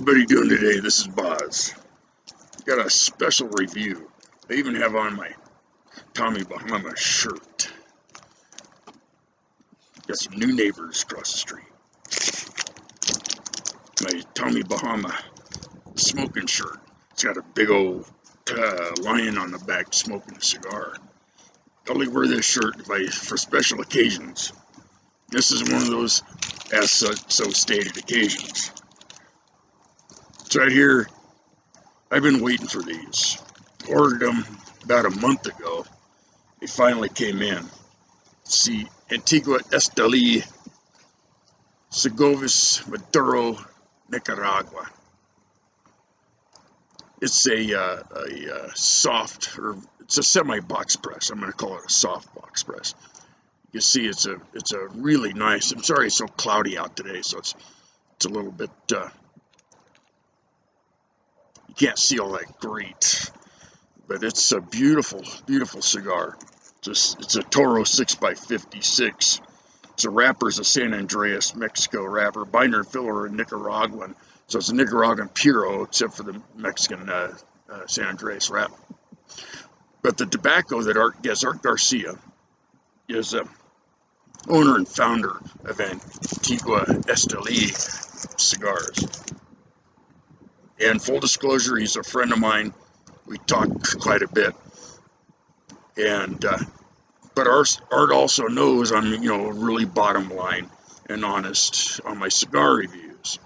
everybody doing today? This is Boz. Got a special review. I even have on my Tommy Bahama shirt. Got some new neighbors across the street. My Tommy Bahama smoking shirt. It's got a big old lion on the back smoking a cigar. I only wear this shirt for special occasions. This is one of those as so stated occasions. It's right here. I've been waiting for these. Ordered them about a month ago. They finally came in. See, Antigua, Esteli, Cigars, Maduro, Nicaragua. It's a soft, or it's a semi-box press. I'm going to call it a soft box press. You see, it's a really nice. I'm sorry it's so cloudy out today, so it's a little bit. You can't see all that great, but it's a beautiful, beautiful cigar. It's a Toro 6x56. It's a wrapper's a San Andreas, Mexico wrapper. Binder and filler are Nicaraguan. So it's a Nicaraguan Puro, except for the Mexican San Andreas wrap. But the tobacco that Art Garcia is owner and founder of Antigua Esteli Cigars. And full disclosure, he's a friend of mine. We talk quite a bit. And but Art also knows I'm really bottom line and honest on my cigar reviews.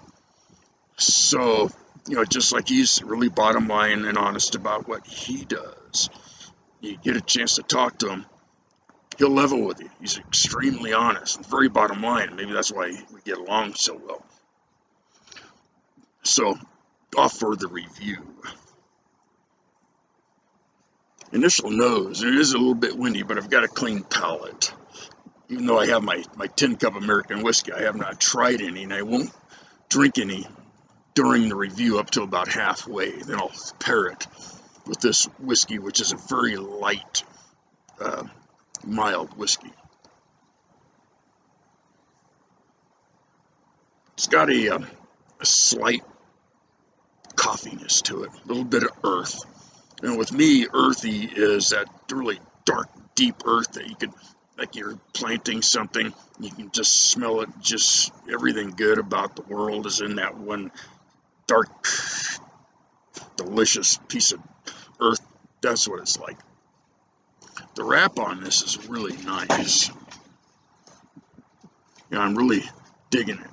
So just like he's really bottom line and honest about what he does, you get a chance to talk to him, he'll level with you. He's extremely honest and very bottom line. Maybe that's why we get along so well. So off for the review. Initial nose, and it is a little bit windy, but I've got a clean palate. Even though I have my 10 cup American whiskey, I have not tried any, and I won't drink any during the review up to about halfway. Then I'll pair it with this whiskey, which is a very light, mild whiskey. It's got a slight coffeeness to it, a little bit of earth. And with me, earthy is that really dark, deep earth that you could, like you're planting something, you can just smell it. Just everything good about the world is in that one dark, delicious piece of earth. That's what it's like. The wrap on this is really nice. I'm really digging it.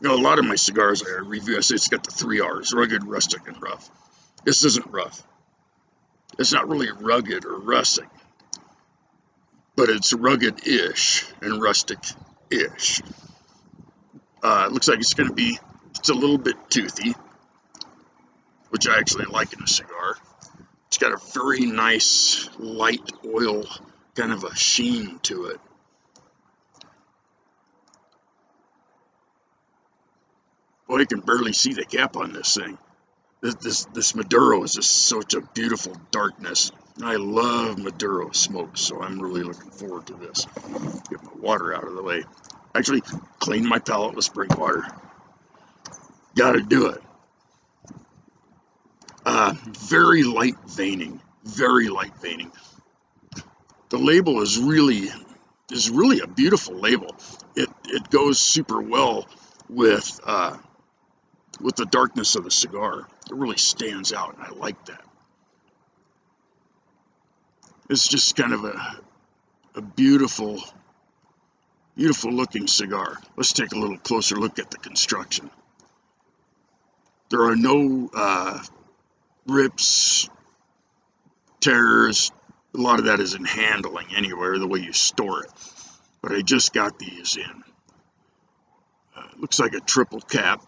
A lot of my cigars I review, I say it's got the 3 R's, rugged, rustic, and rough. This isn't rough. It's not really rugged or rustic, but it's rugged-ish and rustic-ish. It looks like it's a little bit toothy, which I actually like in a cigar. It's got a very nice light oil, kind of a sheen to it. Boy, you can barely see the cap on this thing. This Maduro is just such a beautiful darkness. I love Maduro smoke, so I'm really looking forward to this. Get my water out of the way. Actually, clean my palate with spring water. Gotta do it. Very light veining. Very light veining. The label is really a beautiful label. It goes super well with the darkness of the cigar. It really stands out, and I like that. It's just kind of a beautiful, beautiful looking cigar. Let's take a little closer look at the construction. There are no rips, tears. A lot of that is in handling anywhere, the way you store it. But I just got these in. Looks like a triple cap.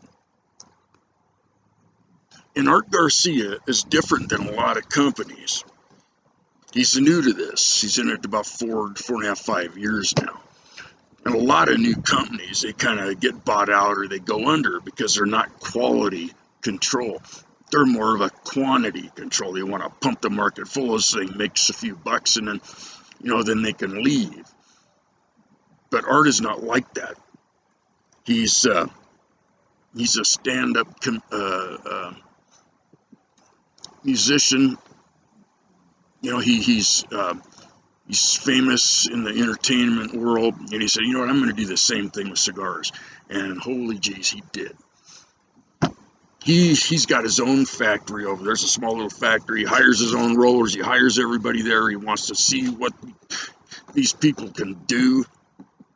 And Art Garcia is different than a lot of companies. He's new to this. He's in it about 4.5, 5 years now. And a lot of new companies, they kind of get bought out or they go under because they're not quality control. They're more of a quantity control. They want to pump the market full of this thing, makes a few bucks, and then, then they can leave. But Art is not like that. He's a stand-up musician. You know, he's famous in the entertainment world, and he said, you know what, I'm going to do the same thing with cigars. And holy jeez, he did. He's got his own factory over there's a small little factory. He hires his own rollers. He hires everybody there. He wants to see what these people can do,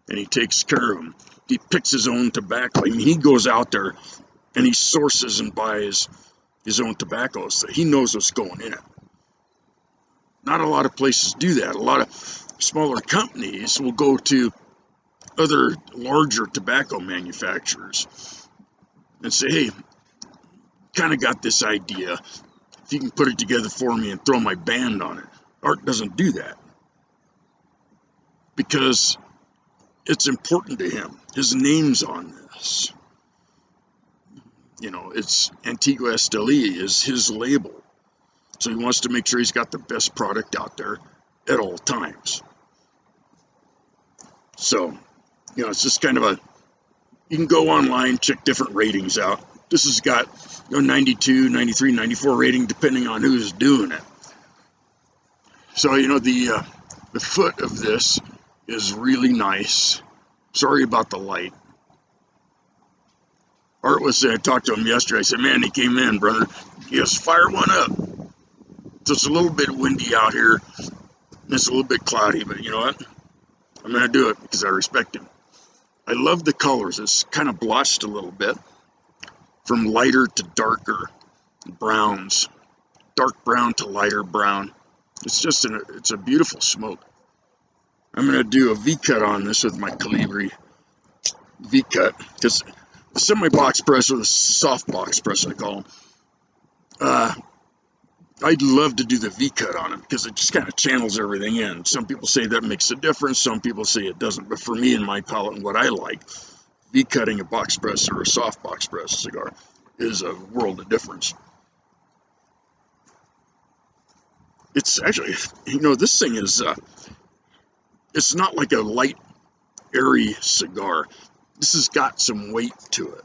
and he takes care of them. He picks his own tobacco. I mean, he goes out there and he sources and buys his own tobacco. So he knows what's going in it. Not a lot of places do that. A lot of smaller companies will go to other larger tobacco manufacturers and say, hey, kind of got this idea. If you can put it together for me and throw my band on it. Art doesn't do that because it's important to him. His name's on this. You know, it's Antigua Esteli is his label. So he wants to make sure he's got the best product out there at all times. So, you know, it's just kind of you can go online, check different ratings out. This has got 92, 93, 94 rating depending on who's doing it. So, you know, the foot of this is really nice. Sorry about the light. Art was saying, I talked to him yesterday. I said, man, he came in, brother. He goes, fire one up. So it's a little bit windy out here. It's a little bit cloudy, but you know what? I'm going to do it because I respect him. I love the colors. It's kind of blotched a little bit from lighter to darker browns, dark brown to lighter brown. It's a beautiful smoke. I'm going to do a V-cut on this with my Calibri V-cut because the semi-box press or the soft box press, I call them. I'd love to do the V-cut on it because it just kind of channels everything in. Some people say that makes a difference. Some people say it doesn't. But for me and my palate and what I like, V-cutting a box press or a soft box press cigar is a world of difference. It's actually, you know, this thing is, it's not like a light, airy cigar. This has got some weight to it.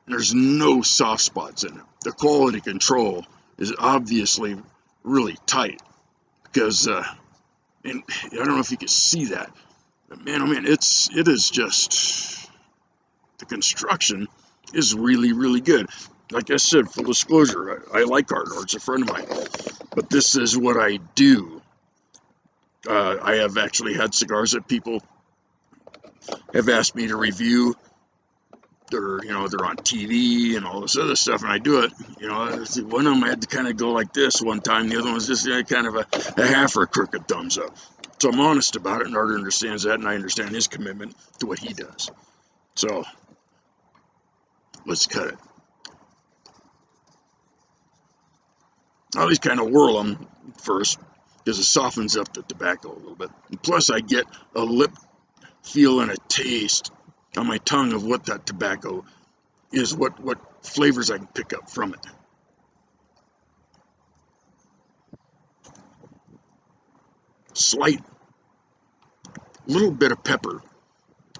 There's no soft spots in it. The quality control is obviously really tight because, and I don't know if you can see that, but man, oh man, it is just, the construction is really, really good. Like I said, full disclosure, I like Art. Art's a friend of mine, but this is what I do. I have actually had cigars that people have asked me to review. They're on TV and all this other stuff, and I do it. You know, one of them I had to kind of go like this one time. The other one was just kind of a half or a crooked thumbs up. So I'm honest about it, and Art understands that, and I understand his commitment to what he does. So let's cut it. I always kind of whirl them first because it softens up the tobacco a little bit. And plus, I get a lip feel and a taste on my tongue of what that tobacco is, what flavors I can pick up from it. Slight little bit of pepper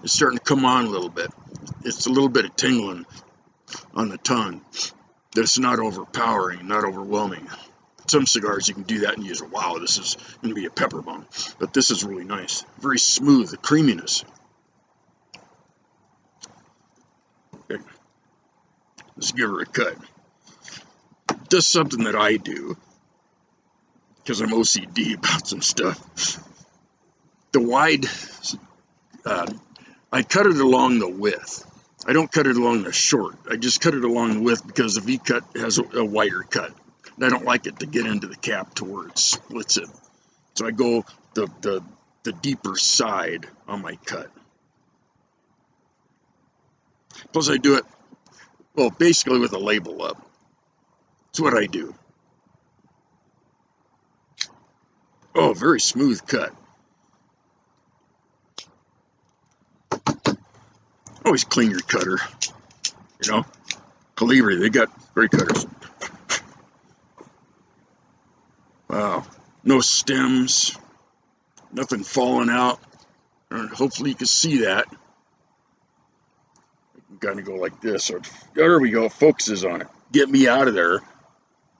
is starting to come on a little bit. It's a little bit of tingling on the tongue. That it's not overpowering, not overwhelming. Some cigars you can do that and use, wow, this is going to be a pepper bomb. But this is really nice. Very smooth, the creaminess. Okay. Let's give her a cut. Just something that I do because I'm OCD about some stuff. The wide, I cut it along the width. I don't cut it along the short. I just cut it along the width because the V-cut has a wider cut. And I don't like it to get into the cap to where it splits it. So I go the deeper side on my cut. Plus I do it, well, basically with a label up. That's what I do. Oh, very smooth cut. Always clean your cutter. You know, Calibri, they got great cutters. Wow, no stems, nothing falling out. Hopefully you can see that. Gotta go like this. So there we go. It focuses on it. Get me out of there,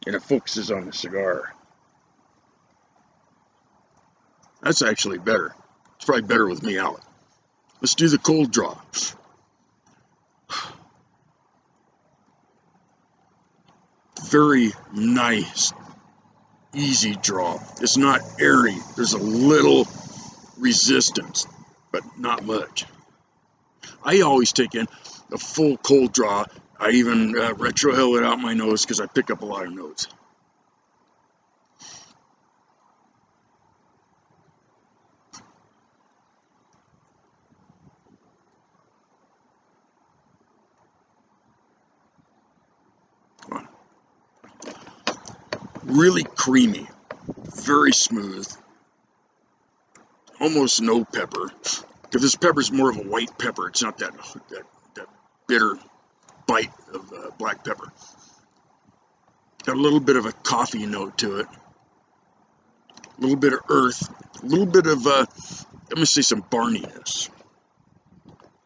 and it focuses on the cigar. That's actually better. It's probably better with me out. Let's do the cold draw. Very nice, easy draw. It's not airy. There's a little resistance, but not much. I always take in a full cold draw. I even retrohale it out my nose because I pick up a lot of notes. Really creamy, very smooth, almost no pepper. If this pepper is more of a white pepper, it's not that bitter bite of black pepper. Got a little bit of a coffee note to it, a little bit of earth, a little bit of, let me say, some barniness,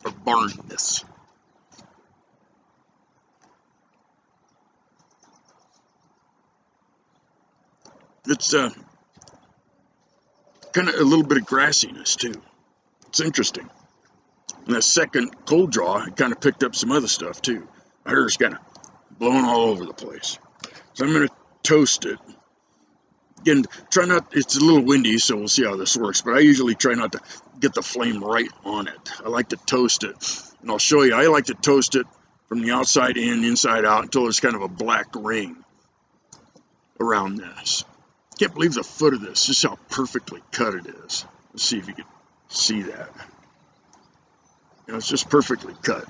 or barnness. It's kind of a little bit of grassiness too. It's interesting. And that second cold draw, I kind of picked up some other stuff too. My hair's kind of blowing all over the place. So I'm going to toast it. Again, try not, it's a little windy, so we'll see how this works, but I usually try not to get the flame right on it. I like to toast it. And I'll show you, I like to toast it from the outside in, inside out, until there's kind of a black ring around this. Can't believe the foot of this, just how perfectly cut it is. Let's see if you can see that. You know, it's just perfectly cut.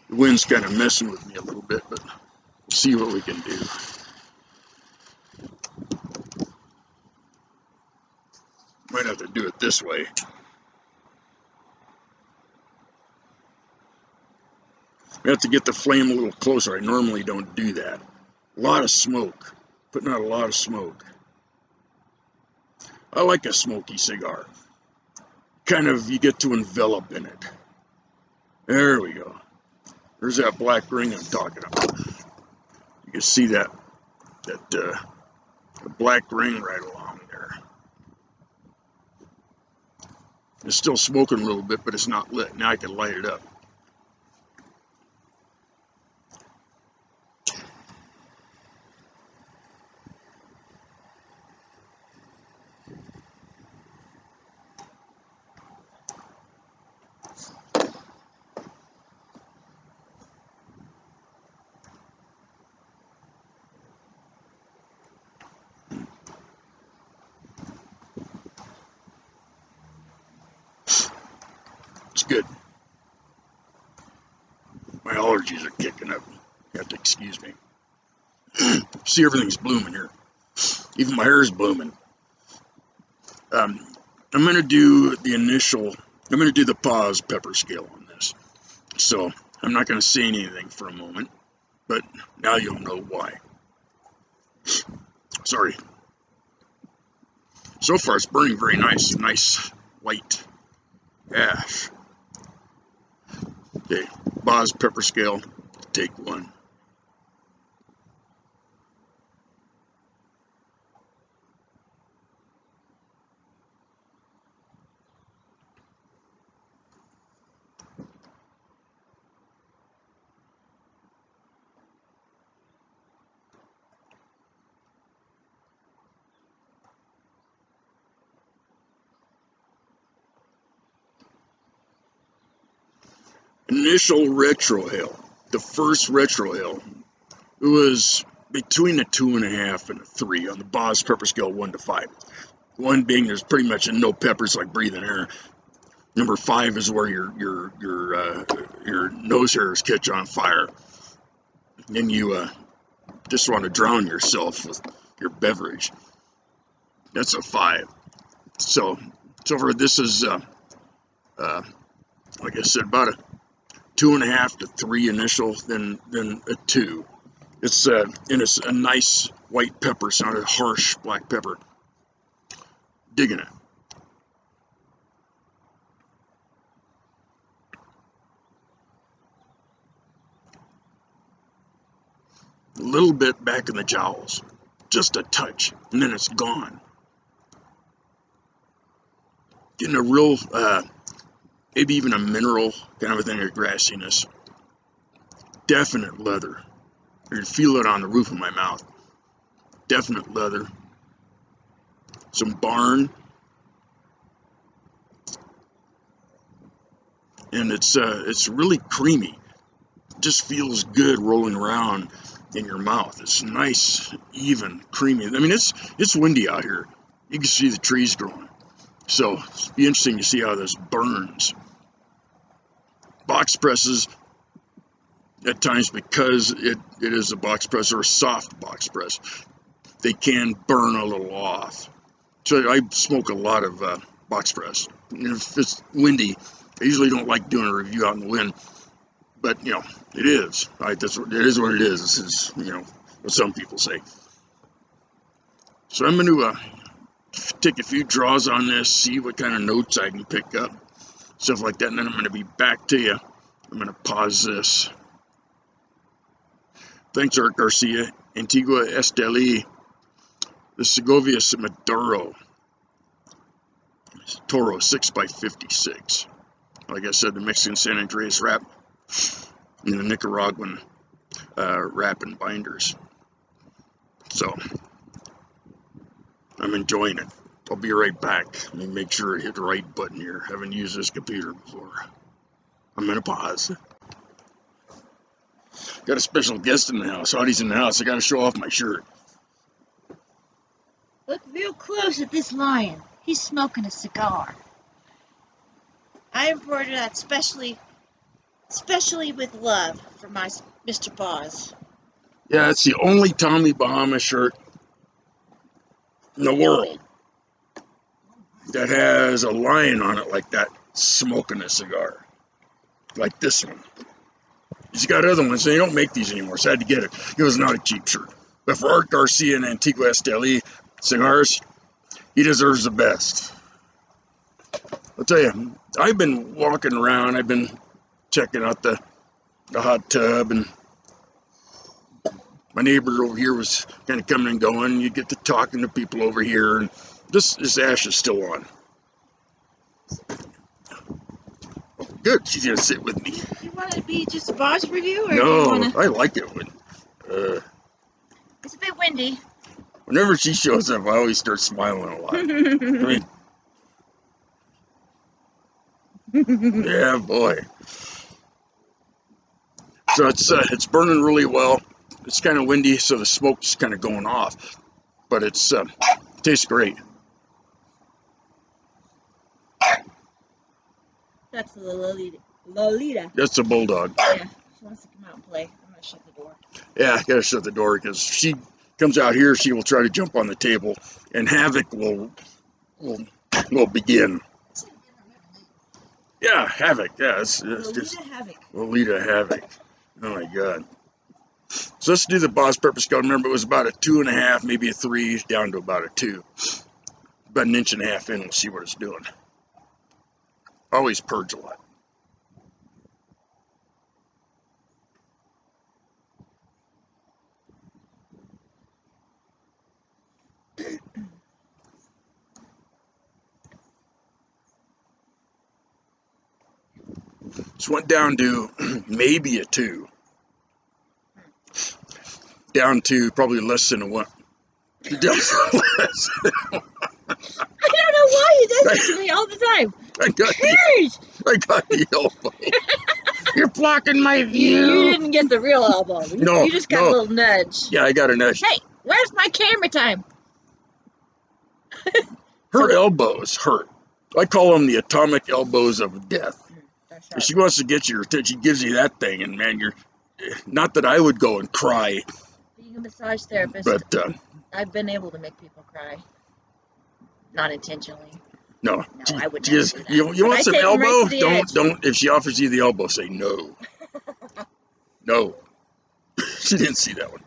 The wind's kind of messing with me a little bit, but we'll see what we can do. Might have to do it this way. We have to get the flame a little closer. I normally don't do that. A lot of smoke. Putting out a lot of smoke. I like a smoky cigar. Kind of, you get to envelop in it. There we go. There's that black ring I'm talking about. You can see that the black ring right along there. It's still smoking a little bit, but it's not lit. Now I can light it up. It's good. My allergies are kicking up. You have to excuse me. See, everything's blooming here. Even my hair is blooming. I'm going to do the initial, I'm going to do the pause pepper scale on this. So I'm not going to say anything for a moment, but now you'll know why. Sorry. So far it's burning very nice. Nice white ash. Okay, pause pepper scale, take one. Initial retrohale, the first retrohale, it was between a 2.5 and a 3 on the Boz pepper scale 1 to 5. 1 being there's pretty much no peppers, like breathing air. Number 5 is where your nose hairs catch on fire, and you just want to drown yourself with your beverage. That's a 5. So far this is like I said, about a 2.5 to 3 initial, then a 2. It's and it's a nice white pepper, it's not a harsh black pepper. Digging it. a little bit back in the jowls, just a touch, and then it's gone. Getting a real, maybe even a mineral kind of a thing, or grassiness. Definite leather. You can feel it on the roof of my mouth. Definite leather. Some barn. And it's really creamy. Just feels good rolling around in your mouth. It's nice, even, creamy. I mean, it's windy out here. You can see the trees growing. So it'll be interesting to see how this burns. Box presses, at times, because it is a box press or a soft box press, they can burn a little off. So I smoke a lot of box press. And if it's windy, I usually don't like doing a review out in the wind. But, you know, it is. Right? It is what it is. This is, you know, what some people say. So I'm going to take a few draws on this, see what kind of notes I can pick up, stuff like that, and then I'm going to be back to you. I'm going to pause this. Thanks, Art Garcia. Antigua, Esteli, the Segovia Maduro, Toro 6x56. Like I said, the Mexican San Andreas wrap and the Nicaraguan wrap and binders. So I'm enjoying it. I'll be right back. Let me make sure I hit the right button here. Haven't used this computer before. I'm gonna pause. Got a special guest in the house. Audie's in the house. I gotta show off my shirt. Look real close at this lion. He's smoking a cigar. I embroidered that specially with love for my Mr. Paws. Yeah, it's the only Tommy Bahama shirt in the world that has a lion on it like that, smoking a cigar. Like this one. He's got other ones. They don't make these anymore, so I had to get it. It was not a cheap shirt. But for Art Garcia and Antigua Esteli Cigars, he deserves the best. I'll tell you, I've been walking around. I've been checking out the hot tub, and my neighbor over here was kind of coming and going. You get to talking to people over here, and this ash is still on. Good, she's gonna sit with me. You want it to be just a Paws review, or No, do you want to? I like it when. It's a bit windy. Whenever she shows up, I always start smiling a lot. I mean, yeah, boy. So it's burning really well. It's kind of windy, so the smoke's kind of going off, but it tastes great. That's the Lolita. That's a bulldog. Yeah, she wants to come out and play. I'm gonna shut the door. Yeah, I gotta shut the door because she comes out here. She will try to jump on the table, and havoc will begin. Yeah, havoc. Yeah, it's just Havoc. Lolita Havoc. Oh my God. So let's do the Boss Purpose Code. Remember, it was about a 2.5, maybe a 3, down to about a 2. About 1.5 inches in, we'll see what it's doing. Always purge a lot. Just went down to maybe a 2. Down to probably less than a 1. I don't know why he does this to me all the time. I got the elbow. You're blocking my view. You didn't get the real elbow. No, You just got a little nudge. Yeah, I got a nudge. Hey, where's my camera time? Her elbows hurt. I call them the atomic elbows of death. That's If she wants to get your attention, she gives you that thing, and man, you're not that I would go and cry. Being a massage therapist, But I've been able to make people cry. Not intentionally. no, I would never do that. You want some elbow? Right don't. If she offers you the elbow, say no. No. She didn't see that one.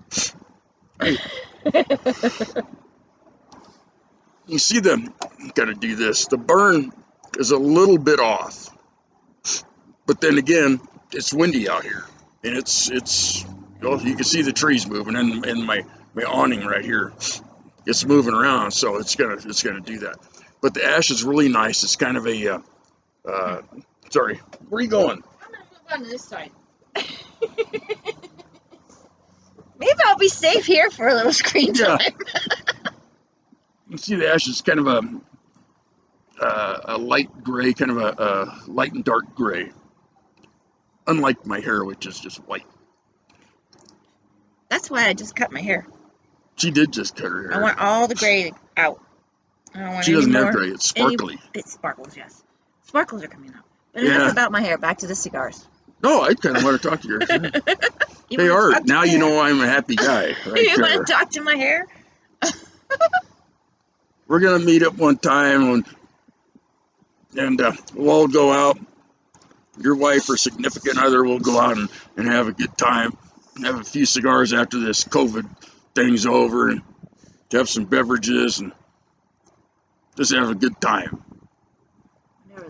You see them. Got to do this. The burn is a little bit off, but then again, it's windy out here, and it's Well, you can see the trees moving, and my awning right here, it's moving around, so it's gonna do that. But the ash is really nice. It's kind of a sorry, where are you going? I'm gonna move on to this side. Maybe I'll be safe here for a little screen time. You see the ash is kind of a light gray, kind of a light and dark gray. Unlike my hair, which is just white. That's why I just cut my hair. She did just cut her hair. I want all the gray out. I don't want She any doesn't more. have gray. It's sparkly. It sparkles, yes. Sparkles are coming out. But Yeah. enough about my hair. Back to the cigars. No, I kind of want to talk to yours. You Hey, wanna Art, talk to now my you hair? know I'm a happy guy. Right You there. want to talk to my hair? We're going to meet up one time and we'll all go out. Your wife or significant other will go out and have a good time and have a few cigars after this COVID thing's over and have some beverages and just have a good time.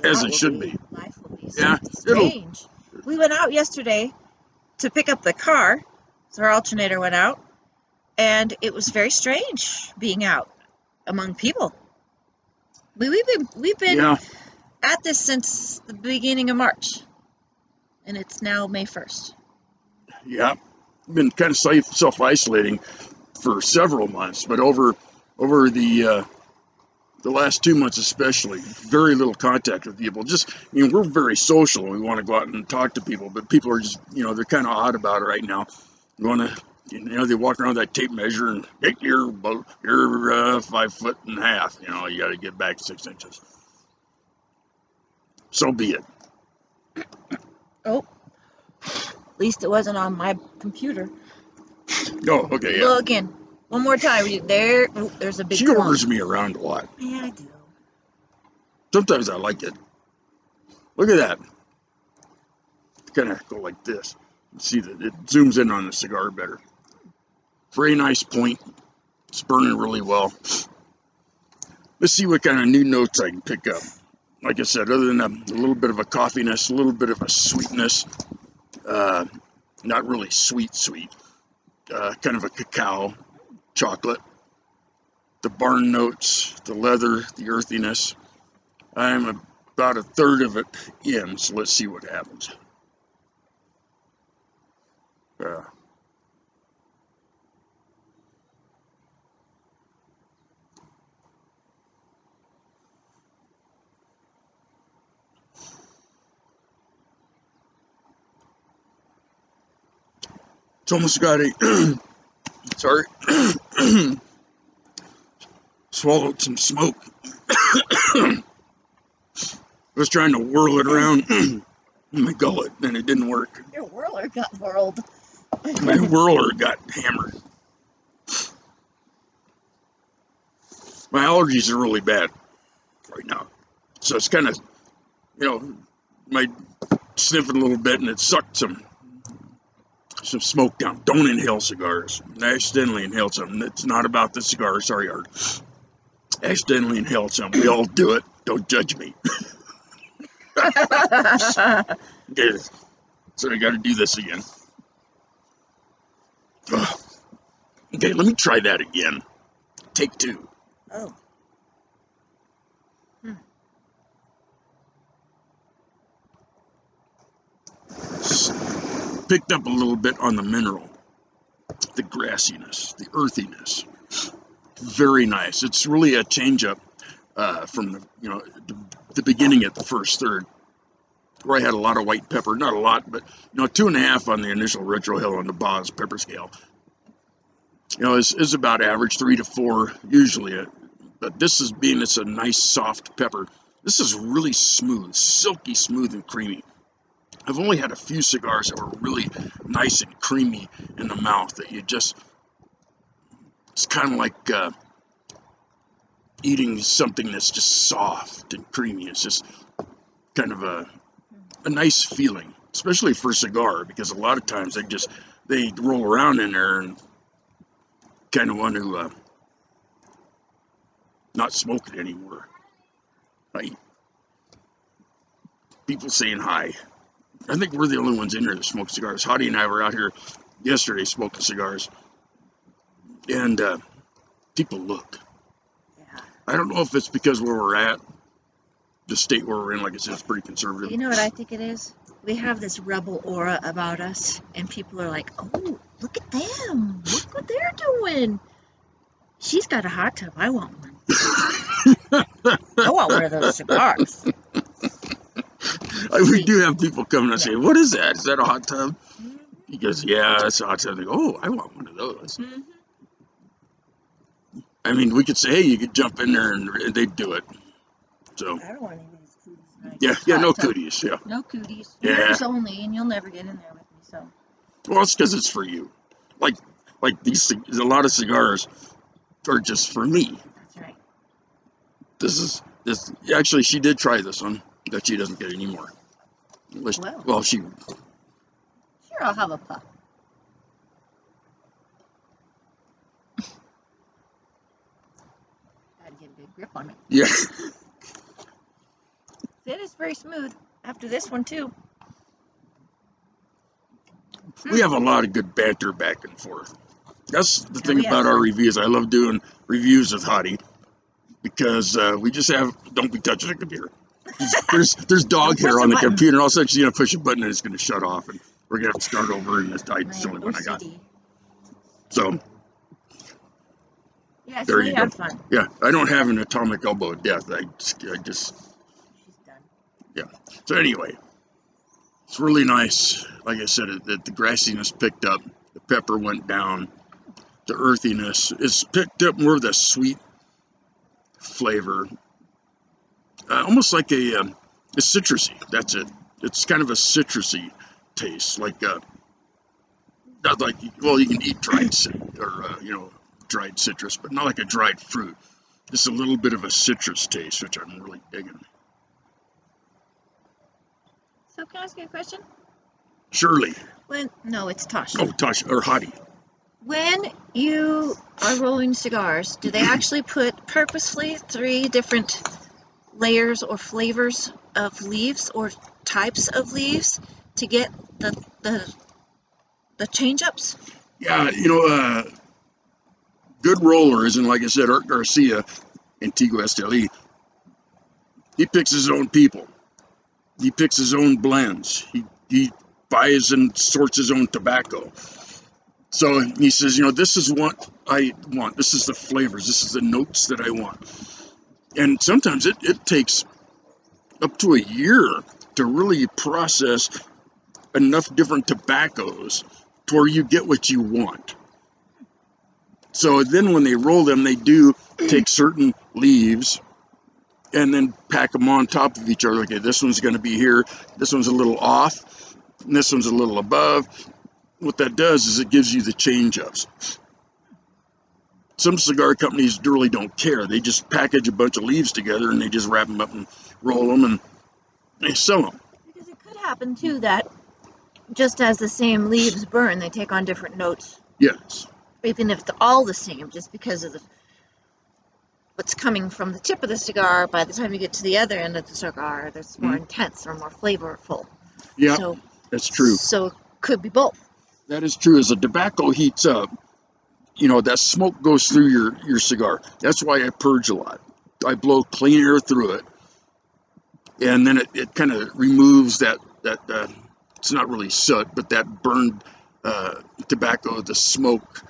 As it should be. Life will be Yeah, strange. We went out yesterday to pick up the car, so our alternator went out, and it was very strange being out among people. We've been Yeah, at this since the beginning of March, and it's now May 1st. yeah. Been kind of self-isolating for several months, but over the last 2 months especially, very little contact with people. Just, we're very social. We want to go out and talk to people, but people are just, they're kind of odd about it right now. You want to, they walk around with that tape measure and hey, you're 5.5 feet. You got to get back 6 inches. So be it. Oh, at least it wasn't on my computer. Oh, okay, yeah. Look again. One more time. There's a big She clump. orders me around a lot. Yeah, I do. Sometimes I like it. Look at that. Kind of go like this. See that it zooms in on the cigar better. Very nice point. It's burning really well. Let's see what kind of new notes I can pick up. Like I said, other than a little bit of a coffeeness, a little bit of a sweetness, not really sweet, kind of a cacao, chocolate, the barn notes, the leather, the earthiness. I'm about a third of it in, so let's see what happens. It's almost got a, sorry, swallowed some smoke. I was trying to whirl it around in my gullet, and it didn't work. Your whirler got whirled. My whirler got hammered. My allergies are really bad right now. So it's kind of, my sniffing a little bit, and it sucked some smoke down. Don't inhale cigars. I accidentally inhaled some. It's not about the cigar. Sorry, Art. I accidentally inhaled some. We all do it. Don't judge me. Okay, so I got to do this again. Ugh. Okay, let me try that again. Take 2. Oh. Picked up a little bit on the mineral, the grassiness, the earthiness. Very nice. It's really a change up from the beginning at the first third, where I had a lot of white pepper. Not a lot, but 2.5 on the initial retro hill on the Boz pepper scale. Is about average, 3 to 4 usually. But this is it's a nice soft pepper. This is really smooth, silky smooth and creamy. I've only had a few cigars that were really nice and creamy in the mouth that it's kind of like eating something that's just soft and creamy. It's just kind of a nice feeling, especially for a cigar, because a lot of times they roll around in there and kind of want to not smoke it anymore. People saying hi. I think we're the only ones in here that smoke cigars. Hottie and I were out here yesterday smoking cigars, and people look. Yeah. I don't know if it's because where we're at, the state where we're in, like I said, it's pretty conservative. You know what I think it is? We have this rebel aura about us, and people are like, "Oh, look at them! Look what they're doing! She's got a hot tub. I want one. I want one of those cigars." We do have people come and say, Yeah. "What is that? Is that a hot tub?" Mhm. He goes, "Yeah, that's a hot tub." They go, "Oh, I want one of those." Mhm. I mean, we could say, "Hey, you could jump in there," and they'd do it. So, I don't want any of these cooties in yeah, hot no tub. cooties, yeah. No cooties. Yeah. Members only, and you'll never get in there with me. So Well, it's because it's for you. Like these, a lot of cigars are just for me. that's right. This. Actually, she did try this one, that she doesn't get anymore. Well, she. Sure, I'll have a puff. Gotta get a good grip on it. Yeah. It is very smooth. After this one too. We have a lot of good banter back and forth. That's the thing we have about our fun. reviews. I love doing reviews with Hottie because we just have, don't be touching the computer. There's dog hair on the computer, and all of a sudden she's gonna push a button and it's gonna shut off, and we're gonna have to start over. And it's the only one I got. So Yes, there we you have go. fun. Yeah, I don't have an atomic elbow of death. I just She's done. yeah. So anyway, it's really nice. Like I said, the grassiness picked up, the pepper went down, the earthiness is picked up more of the sweet flavor, almost like a citrusy. That's it. It's kind of a citrusy taste, like not like, well, you can eat dried dried citrus, but not like a dried fruit. Just a little bit of a citrus taste, which I'm really digging. So can I ask you a question? Shirley. No, it's Tosh. Oh, Tosh or Hottie. When you are rolling cigars, do they actually put purposefully 3 different layers or flavors of leaves or types of leaves to get the change ups? Yeah, good rollers, and like I said, Art Garcia, Antigua, Esteli, he picks his own people. He picks his own blends. He buys and sorts his own tobacco. So he says, this is what I want. This is the flavors. This is the notes that I want. And sometimes it takes up to a year to really process enough different tobaccos to where you get what you want. So then when they roll them, they do take certain leaves and then pack them on top of each other. Okay, this one's going to be here. This one's a little off. And this one's a little above. What that does is it gives you the change-ups. Some cigar companies really don't care. They just package a bunch of leaves together and they just wrap them up and roll them and they sell them. Because it could happen too that just as the same leaves burn, they take on different notes. Yes. Even if they're all the same, just because of what's coming from the tip of the cigar, by the time you get to the other end of the cigar, that's more intense or more flavorful. Yeah, so, that's true. So it could be both. That is true. As the tobacco heats up, that smoke goes through your cigar. That's why I purge a lot. I blow clean air through it, and then it kind of removes that it's not really soot, but that burned tobacco, the smoke,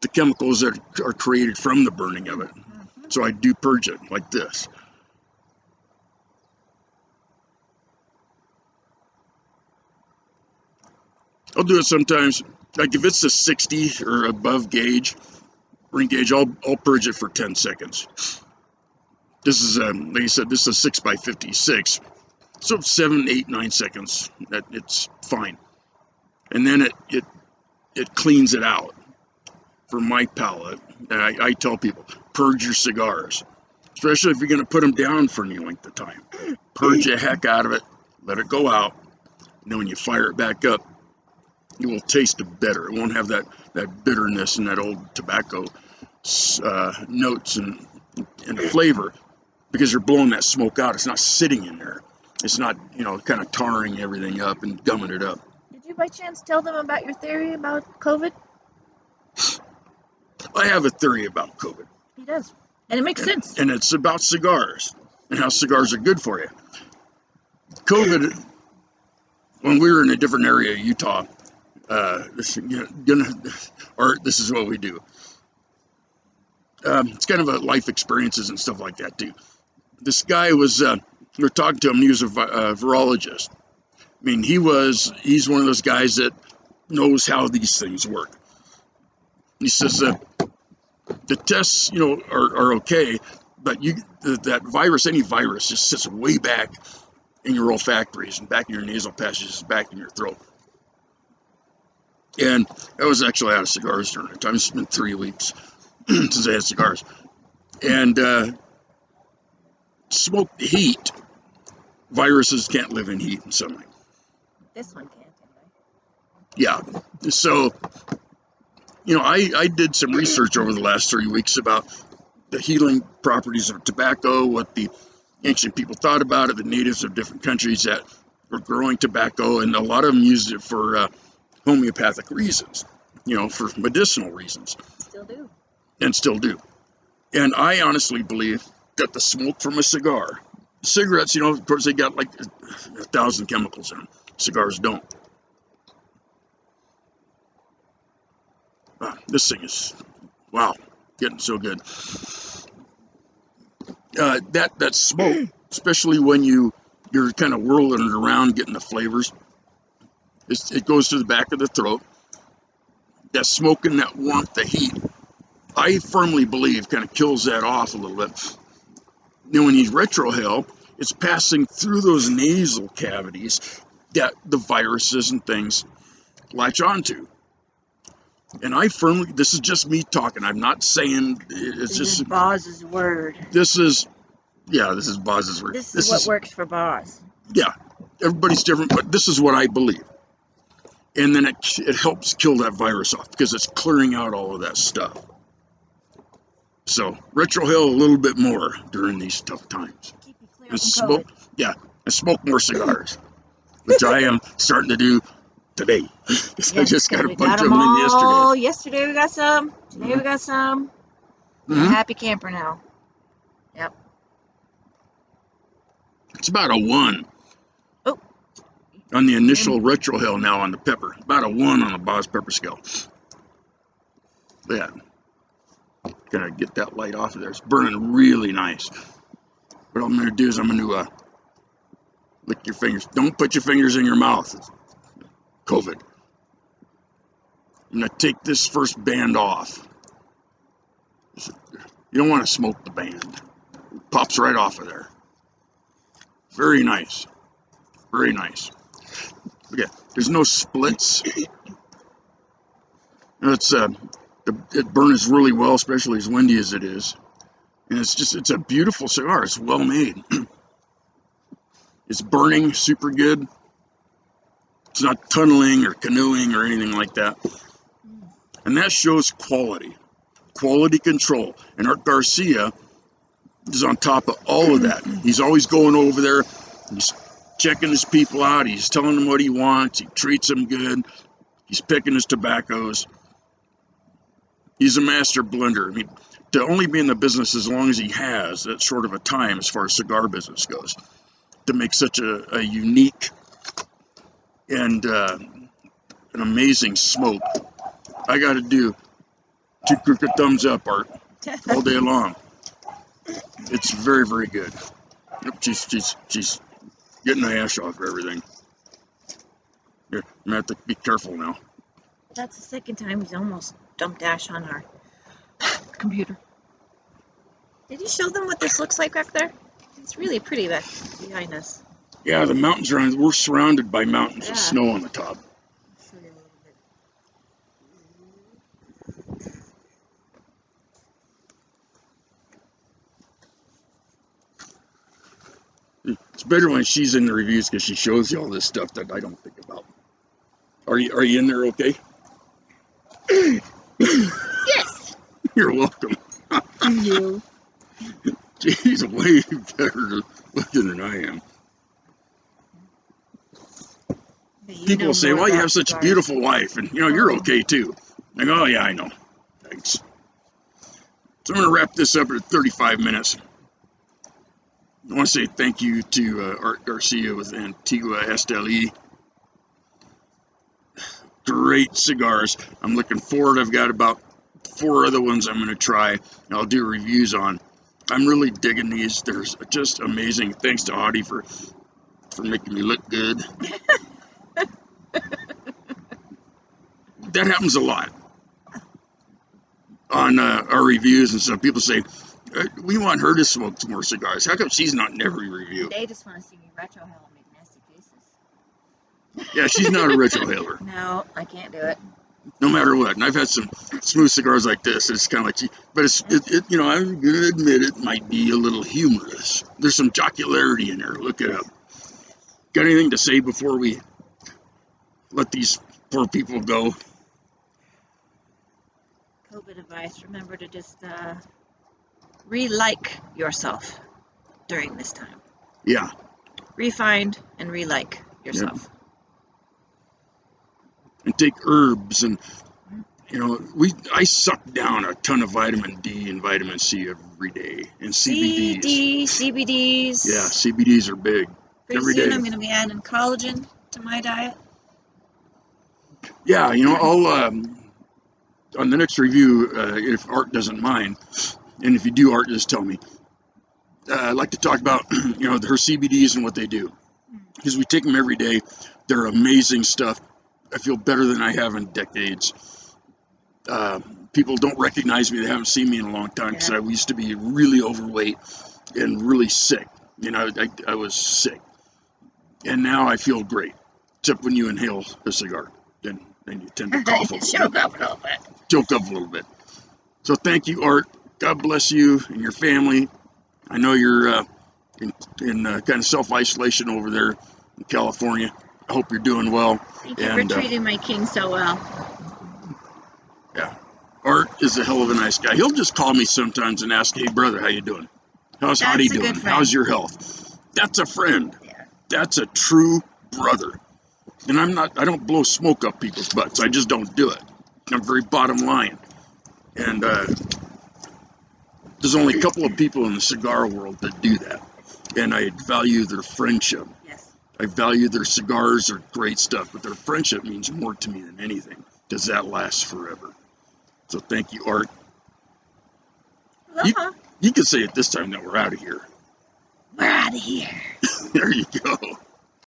the chemicals that are created from the burning of it. So I do purge it like this. I'll do it sometimes. Like if it's a 60 or above gauge, ring gauge, I'll purge it for 10 seconds. This is, like I said, this is a 6x56. So 7, 8, 9 seconds, it's fine. And then it cleans it out for my palate. And I tell people, purge your cigars, especially if you're going to put them down for any length of time. Purge the heck out of it, let it go out, and then when you fire it back up, it will taste better. It won't have that bitterness and that old tobacco notes and flavor, because you're blowing that smoke out. It's not sitting in there. It's not, kind of tarring everything up and gumming it up. Did you you by chance tell them about your theory about COVID? I have a theory about COVID. He does. And it makes sense. And it's about cigars and how cigars are good for you. COVID, when we were in a different area of Utah, this is what we do. It's kind of a life experiences and stuff like that too. This guy was, we were talking to him, he was a virologist. I mean, he's one of those guys that knows how these things work. He says that the tests, are okay, but that virus, any virus, just sits way back in your olfactories and back in your nasal passages, back in your throat. And I was actually out of cigars during that time. It's been 3 weeks since I had cigars. And smoke heat. Viruses can't live in heat and sunlight. This one can't, anyway. Yeah. So, I did some research over the last 3 weeks about the healing properties of tobacco, what the ancient people thought about it, the natives of different countries that were growing tobacco, and a lot of them used it for homeopathic reasons, for medicinal reasons. Still do. And still do. And I honestly believe that the smoke from a cigar, cigarettes, of course, they got like 1,000 chemicals in them. Cigars don't. This thing is, wow, getting so good. That smoke, especially when you're kind of whirling it around, getting the flavors, it goes to the back of the throat. That smoke and that warmth, the heat, I firmly believe kind of kills that off a little bit. When you retrohale, it's passing through those nasal cavities that the viruses and things latch onto. And this is just me talking. I'm not saying This is Boz's word. This is Boz's word. This is what works for Boz. Yeah, everybody's different, but this is what I believe. And then it helps kill that virus off because it's clearing out all of that stuff. So retrohale a little bit more during these tough times. Keep you clear And from COVID. and smoke more cigars, which I am starting to do today. I just got a bunch of them in yesterday. Yesterday we got some. Today we got some. You're a happy camper now. Yep. It's about a 1. Oh. On the initial retrohale now on the pepper. About a 1 on the Boz pepper scale. Yeah. Gotta get that light off of there. It's burning really nice. What I'm gonna do is I'm gonna lick your fingers. Don't put your fingers in your mouth. It's COVID. I'm gonna take this first band off. You don't want to smoke the band. It pops right off of there. Very nice. Very nice. Okay, there's no splits. It burns really well, especially as windy as it is. And it's a beautiful cigar. It's well made. It's burning super good. It's not tunneling or canoeing or anything like that. And that shows quality control. And Art Garcia is on top of all of that. He's always going over there. He's checking his people out. He's telling them what he wants. He treats them good. He's picking his tobaccos. He's a master blender. I mean, to only be in the business as long as he has, that short of a time as far as cigar business goes, to make such a unique and an amazing smoke, I got to do 2 crooked thumbs up, Art, all day long. It's very, very good. She's getting the ash off of everything. Here, I'm gonna have to be careful now. That's the second time he's almost dumped ash on our computer. Did you show them what this looks like back there? It's really pretty back behind us. Yeah, the mountains we're surrounded by mountains with snow on the top. I'll show you a little bit. It's better when she's in the reviews because she shows you all this stuff that I don't think about. Are you in there okay? Yes! You're welcome. You. She's way better looking than I am. You People know say, more well, you about have such a cigars. beautiful wife, and, you're Oh. okay, too. I go, oh, yeah, I know. Thanks. So I'm going to wrap this up at 35 minutes. I want to say thank you to Art Garcia with Antigua Esteli. Great cigars. I'm looking forward. I've got about 4 other ones I'm going to try, and I'll do reviews on. I'm really digging these. They're just amazing. Thanks to Audie for making me look good. That happens a lot on our reviews and stuff. People say, we want her to smoke some more cigars. How come she's not in every review? They just want to see me retrohale and make nasty faces. Yeah, she's not a retrohaler. No, I can't do it. No matter what. And I've had some smooth cigars like this. It's kind of like, but I'm going to admit it might be a little humorous. There's some jocularity in there. Look it up. Got anything to say before we let these poor people go? COVID advice. Remember to just re-like yourself during this time. Yeah. Refind and re-like yourself. Yep. And take herbs and, I suck down a ton of vitamin D and vitamin C every day. And CBDs. CBDs. Yeah, CBDs are big. Pretty every soon day. I'm going to be adding collagen to my diet. Yeah, I'll, on the next review, if Art doesn't mind, and if you do, Art, just tell me. I'd like to talk about, her CBDs and what they do. Because we take them every day. They're amazing stuff. I feel better than I have in decades. People don't recognize me. They haven't seen me in a long time because I used to be really overweight and really sick. I was sick. And now I feel great, except when you inhale a cigar. Then you tend to cough a little bit. Choke up a little bit. Choke up a little bit. So thank you, Art. God bless you and your family. I know you're in kind of self-isolation over there in California. I hope you're doing well. Thank you for treating my king so well. Yeah. Art is a hell of a nice guy. He'll just call me sometimes and ask, hey, brother, how you doing? How's Audie doing? How's your health? That's a friend. Yeah. That's a true brother. And I don't blow smoke up people's butts. I just don't do it. I'm very bottom line. And there's only a couple of people in the cigar world that do that. And I value their friendship. Yes. I value their cigars are great stuff, but their friendship means more to me than anything because that lasts forever. So thank you, Art. You can say it this time that we're out of here. We're out of here. There you go.